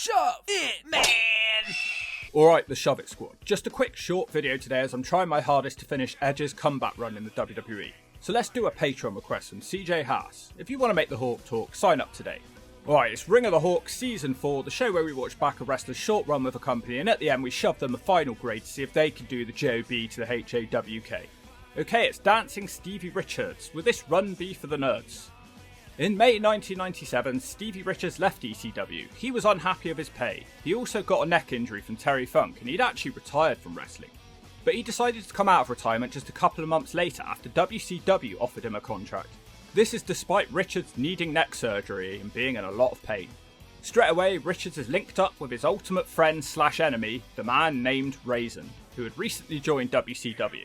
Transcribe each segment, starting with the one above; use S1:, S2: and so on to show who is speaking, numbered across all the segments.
S1: Shove it, man!
S2: Alright, the Shove It Squad. Just a quick short video today as I'm trying my hardest to finish Edge's comeback run in the WWE. So let's do a Patreon request from CJ Haas. If you want to make the Hawk talk, sign up today. Alright, it's Ring of the Hawk Season 4, the show where we watch back a wrestler's short run with a company and at the end we shove them a final grade to see if they can do the JOB to the HAWK. Okay, it's Dancing Stevie Richards. Will this run be for the nerds? In May 1997, Stevie Richards left ECW. He was unhappy of his pay. He also got a neck injury from Terry Funk and he'd actually retired from wrestling. But he decided to come out of retirement just a couple of months later after WCW offered him a contract. This is despite Richards needing neck surgery and being in a lot of pain. Straight away, Richards is linked up with his ultimate friend / enemy, the man named Raisin, who had recently joined WCW.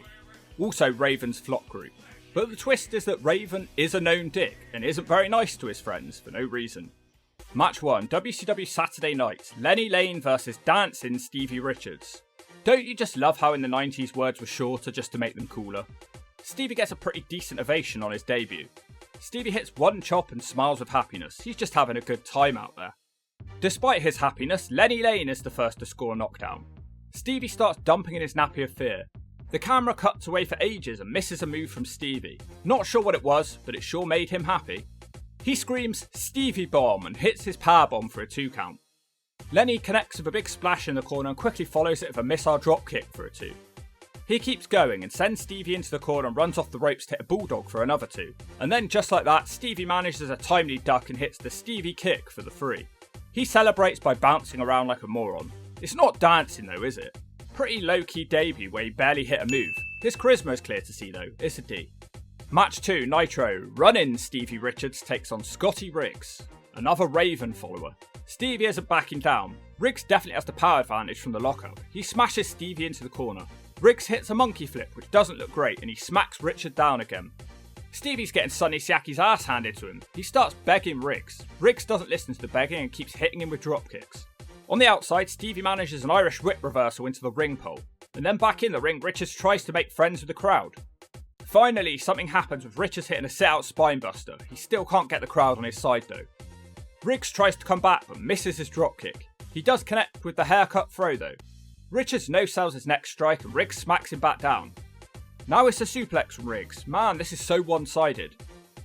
S2: Also Raven's flock group. But the twist is that Raven is a known dick and isn't very nice to his friends for no reason. Match 1, WCW Saturday Night, Lenny Lane vs Dancing Stevie Richards. Don't you just love how in the 90s words were shorter just to make them cooler? Stevie gets a pretty decent ovation on his debut. Stevie hits one chop and smiles with happiness, he's just having a good time out there. Despite his happiness, Lenny Lane is the first to score a knockdown. Stevie starts dumping in his nappy of fear. The camera cuts away for ages and misses a move from Stevie. Not sure what it was, but it sure made him happy. He screams Stevie Bomb and hits his power bomb for a 2 count. Lenny connects with a big splash in the corner and quickly follows it with a missile dropkick for a 2. He keeps going and sends Stevie into the corner and runs off the ropes to hit a bulldog for another 2. And then just like that, Stevie manages a timely duck and hits the Stevie kick for the 3. He celebrates by bouncing around like a moron. It's not dancing though, is it? Pretty low-key debut where he barely hit a move. His charisma is clear to see though, it's a D. Match 2, Nitro, run-in Stevie Richards takes on Scotty Riggs, another Raven follower. Stevie isn't backing down. Riggs definitely has the power advantage from the lockup. He smashes Stevie into the corner. Riggs hits a monkey flip which doesn't look great and he smacks Richard down again. Stevie's getting Sonny Siaki's ass handed to him. He starts begging Riggs. Riggs doesn't listen to the begging and keeps hitting him with dropkicks. On the outside, Stevie manages an Irish whip reversal into the ring pole, and then back in the ring, Richards tries to make friends with the crowd. Finally, something happens with Richards hitting a sit-out spinebuster. He still can't get the crowd on his side though. Riggs tries to come back but misses his dropkick. He does connect with the haircut throw though. Richards no-sells his next strike and Riggs smacks him back down. Now it's a suplex from Riggs. Man, this is so one-sided.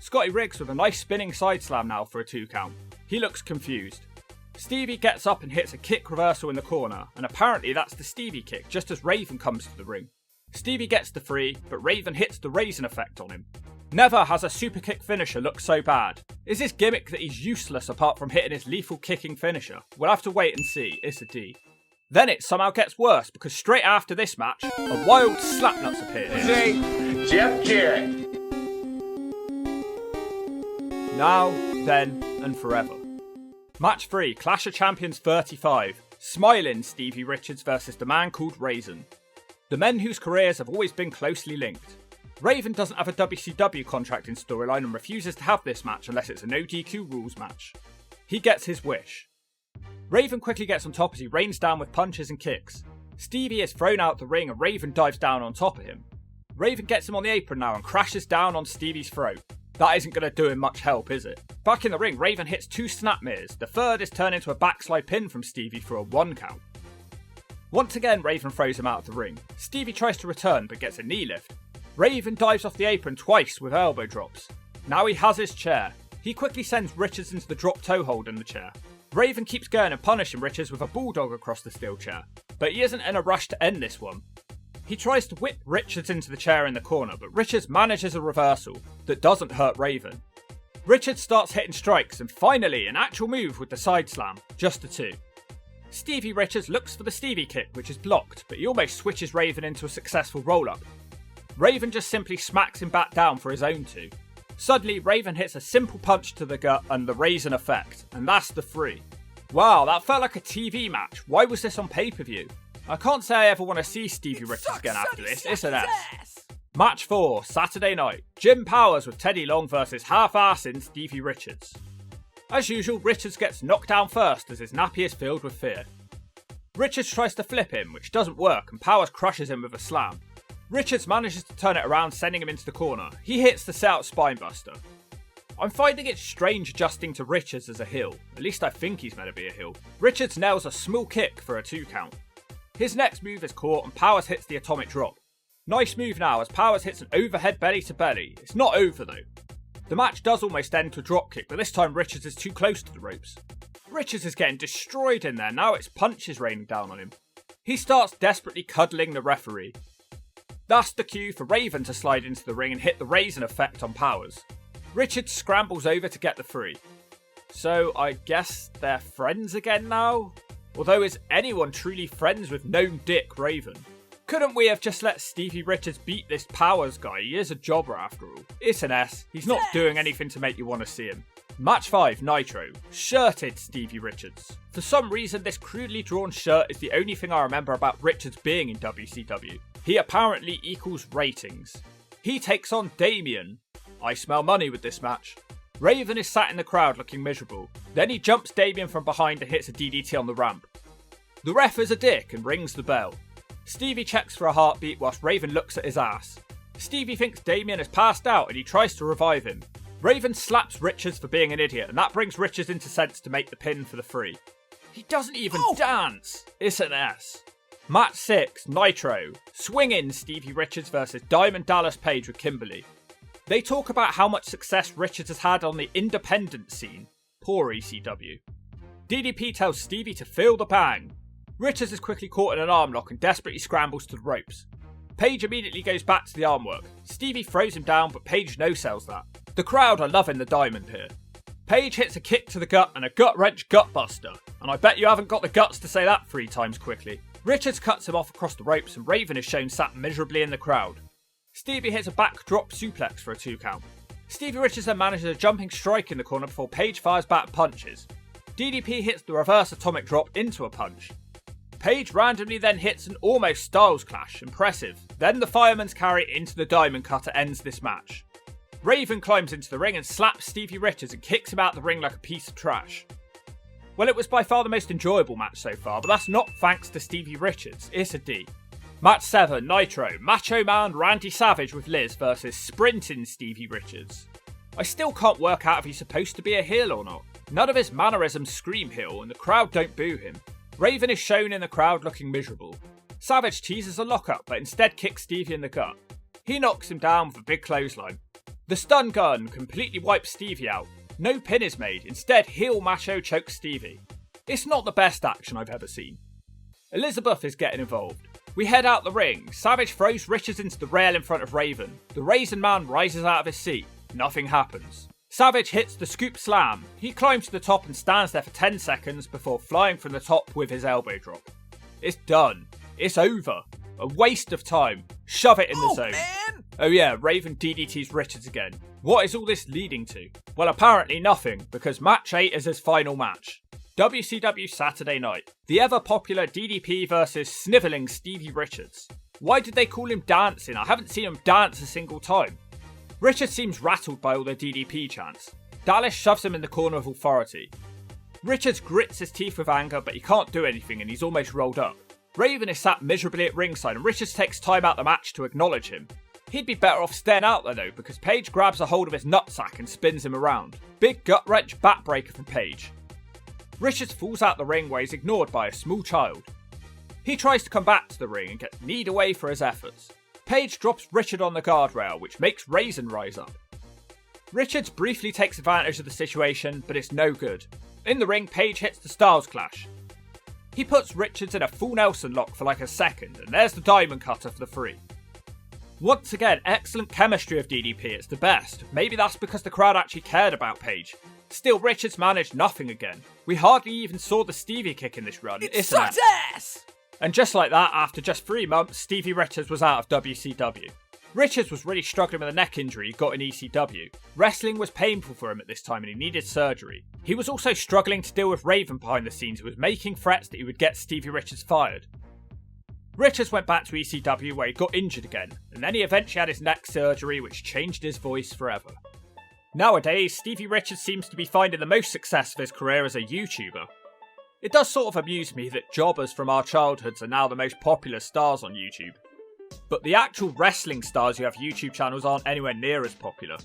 S2: Scotty Riggs with a nice spinning side slam now for a 2 count. He looks confused. Stevie gets up and hits a kick reversal in the corner, and apparently that's the Stevie kick just as Raven comes to the ring. Stevie gets the 3, but Raven hits the Raisin effect on him. Never has a super kick finisher looked so bad. Is this gimmick that he's useless apart from hitting his lethal kicking finisher? We'll have to wait and see, it's a D. Then it somehow gets worse because straight after this match, a wild slapnuts appears.
S3: Jeff Jarrett.
S2: Now, then, and forever. Match 3, Clash of Champions 35, Smiling Stevie Richards versus the man called Raisin. The men whose careers have always been closely linked. Raven doesn't have a WCW contract in storyline and refuses to have this match unless it's a no DQ rules match. He gets his wish. Raven quickly gets on top as he rains down with punches and kicks. Stevie is thrown out the ring and Raven dives down on top of him. Raven gets him on the apron now and crashes down on Stevie's throat. That isn't going to do him much help, is it? Back in the ring, Raven hits 2 snapmares. The third is turned into a backslide pin from Stevie for a 1 count. Once again, Raven throws him out of the ring. Stevie tries to return but gets a knee lift. Raven dives off the apron twice with elbow drops. Now he has his chair. He quickly sends Richards into the drop toe hold in the chair. Raven keeps going and punishing Richards with a bulldog across the steel chair. But he isn't in a rush to end this one. He tries to whip Richards into the chair in the corner, but Richards manages a reversal that doesn't hurt Raven. Richards starts hitting strikes and finally an actual move with the side slam, just a 2. Stevie Richards looks for the Stevie kick which is blocked, but he almost switches Raven into a successful roll-up. Raven just simply smacks him back down for his own 2. Suddenly Raven hits a simple punch to the gut and the Raisin effect, and that's the 3. Wow, that felt like a TV match. Why was this on pay-per-view? I can't say I ever want to see Stevie Richards again after this, it's an S. Match 4, Saturday Night, Jim Powers with Teddy Long versus half-assing Stevie Richards. As usual, Richards gets knocked down first as his nappy is filled with fear. Richards tries to flip him, which doesn't work, and Powers crushes him with a slam. Richards manages to turn it around, sending him into the corner. He hits the set-out spinebuster. I'm finding it strange adjusting to Richards as a heel. At least I think he's meant to be a heel. Richards nails a small kick for a 2 count. His next move is caught and Powers hits the atomic drop. Nice move now as Powers hits an overhead belly to belly. It's not over though. The match does almost end to a dropkick, but this time Richards is too close to the ropes. Richards is getting destroyed in there, now it's punches raining down on him. He starts desperately cuddling the referee. That's the cue for Raven to slide into the ring and hit the raisin effect on Powers. Richards scrambles over to get the free. So I guess they're friends again now? Although is anyone truly friends with Gnome Dick Raven? Couldn't we have just let Stevie Richards beat this Powers guy? He is a jobber after all. It's an S. He's not doing anything to make you want to see him. Match 5, Nitro. Shirted Stevie Richards. For some reason, this crudely drawn shirt is the only thing I remember about Richards being in WCW. He apparently equals ratings. He takes on Damien. I smell money with this match. Raven is sat in the crowd looking miserable. Then he jumps Damien from behind and hits a DDT on the ramp. The ref is a dick and rings the bell. Stevie checks for a heartbeat whilst Raven looks at his ass. Stevie thinks Damien has passed out and he tries to revive him. Raven slaps Richards for being an idiot and that brings Richards into sense to make the pin for the free. He doesn't even dance. It's an S. Match 6, Nitro. Swinging Stevie Richards versus Diamond Dallas Page with Kimberly. They talk about how much success Richards has had on the independent scene. Poor ECW. DDP tells Stevie to feel the bang. Richards is quickly caught in an arm lock and desperately scrambles to the ropes. Page immediately goes back to the arm work. Stevie throws him down, but Page no-sells that. The crowd are loving the diamond here. Page hits a kick to the gut and a gut-wrench gut-buster. And I bet you haven't got the guts to say that 3 times quickly. Richards cuts him off across the ropes and Raven is shown sat miserably in the crowd. Stevie hits a backdrop suplex for a 2 count. Stevie Richards then manages a jumping strike in the corner before Page fires back punches. DDP hits the reverse atomic drop into a punch. Page randomly then hits an almost Styles Clash, impressive. Then the fireman's carry into the diamond cutter ends this match. Raven climbs into the ring and slaps Stevie Richards and kicks him out the ring like a piece of trash. Well, it was by far the most enjoyable match so far, but that's not thanks to Stevie Richards, it's a D. Match 7, Nitro. Macho Man Randy Savage with Liz versus Sprinting Stevie Richards. I still can't work out if he's supposed to be a heel or not. None of his mannerisms scream heel and the crowd don't boo him. Raven is shown in the crowd looking miserable. Savage teases a lockup but instead kicks Stevie in the gut. He knocks him down with a big clothesline. The stun gun completely wipes Stevie out. No pin is made, instead heel Macho chokes Stevie. It's not the best action I've ever seen. Elizabeth is getting involved. We head out the ring. Savage throws Richards into the rail in front of Raven. The Raisin Man rises out of his seat. Nothing happens. Savage hits the scoop slam. He climbs to the top and stands there for 10 seconds before flying from the top with his elbow drop. It's done. It's over. A waste of time. Shove it in the zone. Man. Oh yeah, Raven DDTs Richards again. What is all this leading to? Well, apparently nothing, because match 8 is his final match. WCW Saturday Night. The ever-popular DDP versus snivelling Stevie Richards. Why did they call him dancing? I haven't seen him dance a single time. Richards seems rattled by all the DDP chants. Dallas shoves him in the corner of authority. Richards grits his teeth with anger, but he can't do anything and he's almost rolled up. Raven is sat miserably at ringside and Richards takes time out the match to acknowledge him. He'd be better off staying out there though, because Page grabs a hold of his nutsack and spins him around. Big gut-wrench backbreaker from Page. Richards falls out the ring where he's ignored by a small child. He tries to come back to the ring and gets kneed away for his efforts. Page drops Richard on the guardrail, which makes Raisin rise up. Richards briefly takes advantage of the situation, but it's no good. In the ring, Page hits the Styles Clash. He puts Richards in a full Nelson lock for like a second, and there's the diamond cutter for the free. Once again, excellent chemistry of DDP, it's the best. Maybe that's because the crowd actually cared about Page. Still, Richards managed nothing again. We hardly even saw the Stevie kick in this run.
S1: It sucks ass!
S2: And just like that, after just 3 months, Stevie Richards was out of WCW. Richards was really struggling with a neck injury he got in ECW. Wrestling was painful for him at this time and he needed surgery. He was also struggling to deal with Raven behind the scenes, who was making threats that he would get Stevie Richards fired. Richards went back to ECW where he got injured again, and then he eventually had his neck surgery which changed his voice forever. Nowadays, Stevie Richards seems to be finding the most success of his career as a YouTuber. It does sort of amuse me that jobbers from our childhoods are now the most popular stars on YouTube. But the actual wrestling stars who have YouTube channels aren't anywhere near as popular.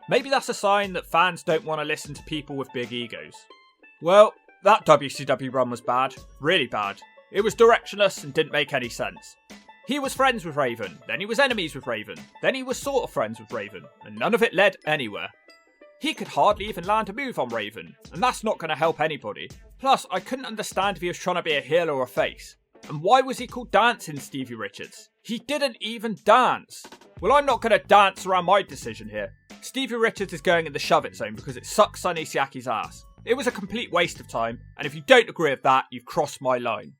S2: Maybe that's a sign that fans don't want to listen to people with big egos. Well, that WCW run was bad. Really bad. It was directionless and didn't make any sense. He was friends with Raven, then he was enemies with Raven, then he was sort of friends with Raven, and none of it led anywhere. He could hardly even land a move on Raven, and that's not going to help anybody. Plus, I couldn't understand if he was trying to be a heel or a face. And why was he called Dancing Stevie Richards? He didn't even dance. Well, I'm not going to dance around my decision here. Stevie Richards is going in the shove it zone because it sucks Sonny Siaki's ass. It was a complete waste of time, and if you don't agree with that, you've crossed my line.